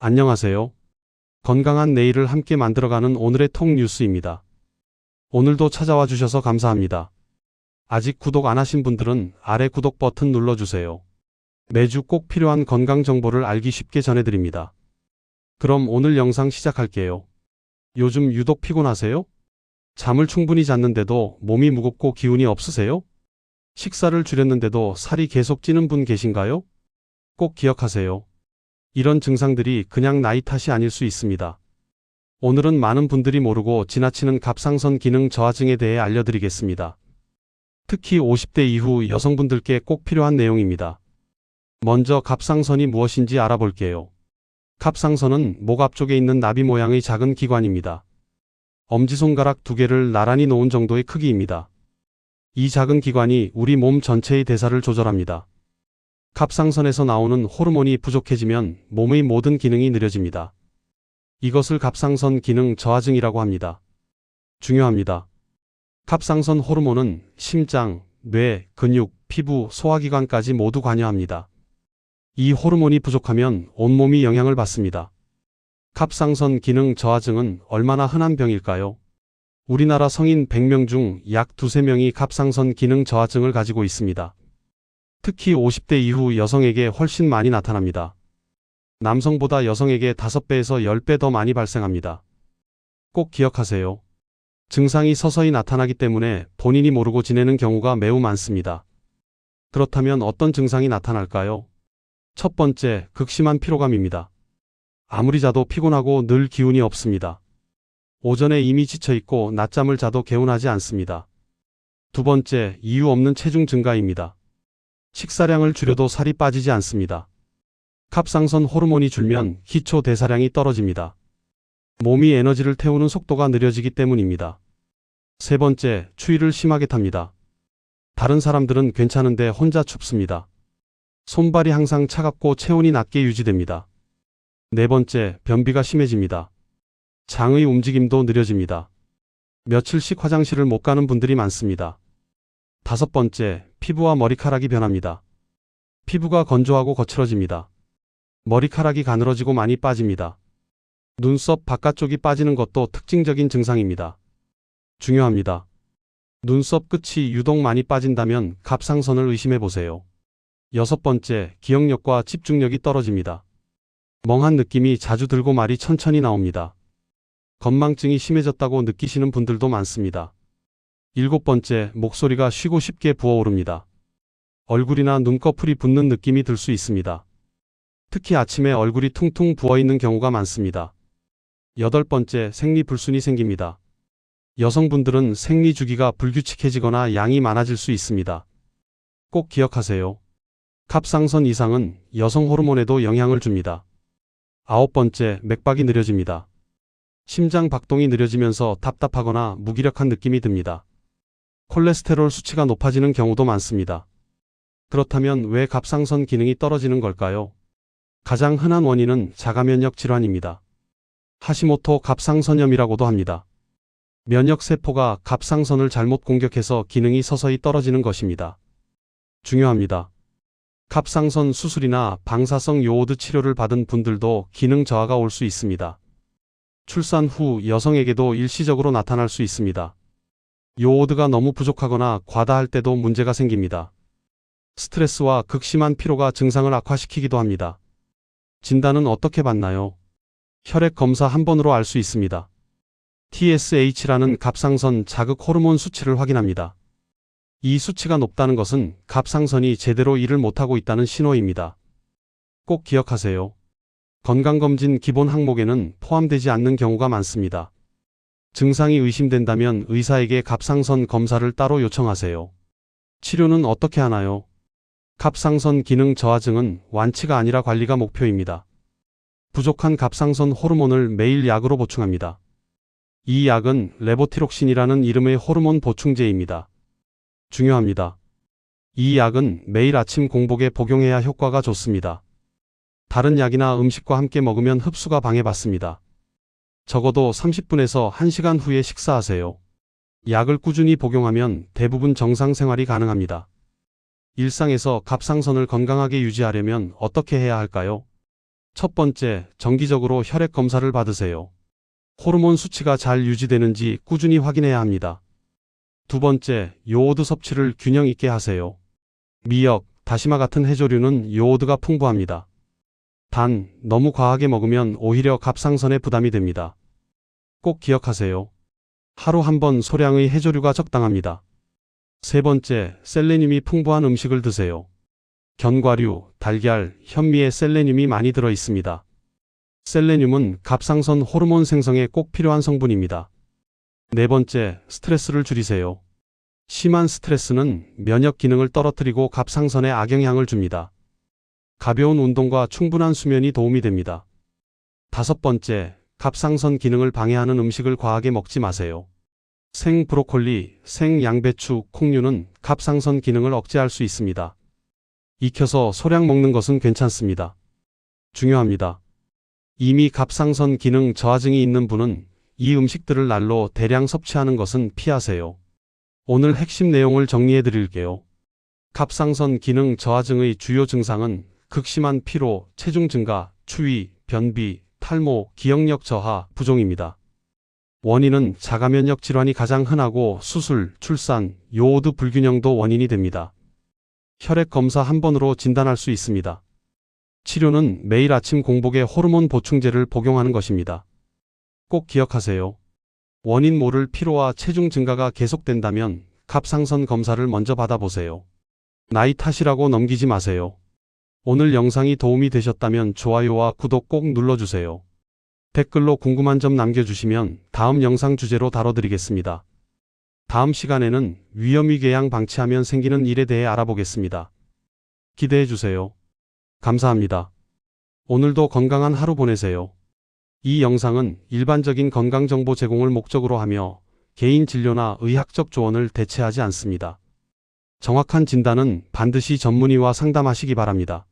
안녕하세요. 건강한 내일을 함께 만들어가는 오늘의 톡 뉴스입니다. 오늘도 찾아와 주셔서 감사합니다. 아직 구독 안 하신 분들은 아래 구독 버튼 눌러주세요. 매주 꼭 필요한 건강 정보를 알기 쉽게 전해드립니다. 그럼 오늘 영상 시작할게요. 요즘 유독 피곤하세요? 잠을 충분히 잤는데도 몸이 무겁고 기운이 없으세요? 식사를 줄였는데도 살이 계속 찌는 분 계신가요? 꼭 기억하세요. 이런 증상들이 그냥 나이 탓이 아닐 수 있습니다. 오늘은 많은 분들이 모르고 지나치는 갑상선 기능 저하증에 대해 알려드리겠습니다. 특히 50대 이후 여성분들께 꼭 필요한 내용입니다. 먼저 갑상선이 무엇인지 알아볼게요. 갑상선은 목 앞쪽에 있는 나비 모양의 작은 기관입니다. 엄지손가락 2개를 나란히 놓은 정도의 크기입니다. 이 작은 기관이 우리 몸 전체의 대사를 조절합니다. 갑상선에서 나오는 호르몬이 부족해지면 몸의 모든 기능이 느려집니다. 이것을 갑상선 기능 저하증이라고 합니다. 중요합니다. 갑상선 호르몬은 심장, 뇌, 근육, 피부, 소화기관까지 모두 관여합니다. 이 호르몬이 부족하면 온몸이 영향을 받습니다. 갑상선 기능 저하증은 얼마나 흔한 병일까요? 우리나라 성인 100명 중 약 2~3명이 갑상선 기능 저하증을 가지고 있습니다. 특히 50대 이후 여성에게 훨씬 많이 나타납니다. 남성보다 여성에게 5배에서 10배 더 많이 발생합니다. 꼭 기억하세요. 증상이 서서히 나타나기 때문에 본인이 모르고 지내는 경우가 매우 많습니다. 그렇다면 어떤 증상이 나타날까요? 첫 번째, 극심한 피로감입니다. 아무리 자도 피곤하고 늘 기운이 없습니다. 오전에 이미 지쳐있고 낮잠을 자도 개운하지 않습니다. 두 번째, 이유 없는 체중 증가입니다. 식사량을 줄여도 살이 빠지지 않습니다. 갑상선 호르몬이 줄면 기초 대사량이 떨어집니다. 몸이 에너지를 태우는 속도가 느려지기 때문입니다. 세 번째, 추위를 심하게 탑니다. 다른 사람들은 괜찮은데 혼자 춥습니다. 손발이 항상 차갑고 체온이 낮게 유지됩니다. 네 번째, 변비가 심해집니다. 장의 움직임도 느려집니다. 며칠씩 화장실을 못 가는 분들이 많습니다. 다섯 번째, 피부와 머리카락이 변합니다. 피부가 건조하고 거칠어집니다. 머리카락이 가늘어지고 많이 빠집니다. 눈썹 바깥쪽이 빠지는 것도 특징적인 증상입니다. 중요합니다. 눈썹 끝이 유독 많이 빠진다면 갑상선을 의심해 보세요. 여섯 번째, 기억력과 집중력이 떨어집니다. 멍한 느낌이 자주 들고 말이 천천히 나옵니다. 건망증이 심해졌다고 느끼시는 분들도 많습니다. 일곱 번째, 목소리가 쉬고 쉽게 부어오릅니다. 얼굴이나 눈꺼풀이 붓는 느낌이 들 수 있습니다. 특히 아침에 얼굴이 퉁퉁 부어있는 경우가 많습니다. 여덟 번째, 생리불순이 생깁니다. 여성분들은 생리주기가 불규칙해지거나 양이 많아질 수 있습니다. 꼭 기억하세요. 갑상선 이상은 여성 호르몬에도 영향을 줍니다. 아홉 번째, 맥박이 느려집니다. 심장 박동이 느려지면서 답답하거나 무기력한 느낌이 듭니다. 콜레스테롤 수치가 높아지는 경우도 많습니다. 그렇다면 왜 갑상선 기능이 떨어지는 걸까요? 가장 흔한 원인은 자가면역 질환입니다. 하시모토 갑상선염이라고도 합니다. 면역세포가 갑상선을 잘못 공격해서 기능이 서서히 떨어지는 것입니다. 중요합니다. 갑상선 수술이나 방사성 요오드 치료를 받은 분들도 기능 저하가 올 수 있습니다. 출산 후 여성에게도 일시적으로 나타날 수 있습니다. 요오드가 너무 부족하거나 과다할 때도 문제가 생깁니다. 스트레스와 극심한 피로가 증상을 악화시키기도 합니다. 진단은 어떻게 받나요? 혈액 검사 한 번으로 알 수 있습니다. TSH라는 갑상선 자극 호르몬 수치를 확인합니다. 이 수치가 높다는 것은 갑상선이 제대로 일을 못하고 있다는 신호입니다. 꼭 기억하세요. 건강검진 기본 항목에는 포함되지 않는 경우가 많습니다. 증상이 의심된다면 의사에게 갑상선 검사를 따로 요청하세요. 치료는 어떻게 하나요? 갑상선 기능 저하증은 완치가 아니라 관리가 목표입니다. 부족한 갑상선 호르몬을 매일 약으로 보충합니다. 이 약은 레보티록신이라는 이름의 호르몬 보충제입니다. 중요합니다. 이 약은 매일 아침 공복에 복용해야 효과가 좋습니다. 다른 약이나 음식과 함께 먹으면 흡수가 방해받습니다. 적어도 30분에서 1시간 후에 식사하세요. 약을 꾸준히 복용하면 대부분 정상 생활이 가능합니다. 일상에서 갑상선을 건강하게 유지하려면 어떻게 해야 할까요? 첫 번째, 정기적으로 혈액 검사를 받으세요. 호르몬 수치가 잘 유지되는지 꾸준히 확인해야 합니다. 두 번째, 요오드 섭취를 균형 있게 하세요. 미역, 다시마 같은 해조류는 요오드가 풍부합니다. 단, 너무 과하게 먹으면 오히려 갑상선에 부담이 됩니다. 꼭 기억하세요. 하루 한 번 소량의 해조류가 적당합니다. 세 번째, 셀레늄이 풍부한 음식을 드세요. 견과류, 달걀, 현미에 셀레늄이 많이 들어 있습니다. 셀레늄은 갑상선 호르몬 생성에 꼭 필요한 성분입니다. 네 번째, 스트레스를 줄이세요. 심한 스트레스는 면역 기능을 떨어뜨리고 갑상선에 악영향을 줍니다. 가벼운 운동과 충분한 수면이 도움이 됩니다. 다섯 번째, 갑상선 기능을 방해하는 음식을 과하게 먹지 마세요. 생 브로콜리, 생 양배추, 콩류는 갑상선 기능을 억제할 수 있습니다. 익혀서 소량 먹는 것은 괜찮습니다. 중요합니다. 이미 갑상선 기능 저하증이 있는 분은 이 음식들을 날로 대량 섭취하는 것은 피하세요. 오늘 핵심 내용을 정리해 드릴게요. 갑상선 기능 저하증의 주요 증상은 극심한 피로, 체중 증가, 추위, 변비, 탈모, 기억력 저하, 부종입니다. 원인은 자가면역 질환이 가장 흔하고 수술, 출산, 요오드 불균형도 원인이 됩니다. 혈액 검사 한 번으로 진단할 수 있습니다. 치료는 매일 아침 공복에 호르몬 보충제를 복용하는 것입니다. 꼭 기억하세요. 원인 모를 피로와 체중 증가가 계속된다면 갑상선 검사를 먼저 받아보세요. 나이 탓이라고 넘기지 마세요. 오늘 영상이 도움이 되셨다면 좋아요와 구독 꼭 눌러주세요. 댓글로 궁금한 점 남겨주시면 다음 영상 주제로 다뤄드리겠습니다. 다음 시간에는 위험위궤양 방치하면 생기는 일에 대해 알아보겠습니다. 기대해주세요. 감사합니다. 오늘도 건강한 하루 보내세요. 이 영상은 일반적인 건강정보 제공을 목적으로 하며 개인 진료나 의학적 조언을 대체하지 않습니다. 정확한 진단은 반드시 전문의와 상담하시기 바랍니다.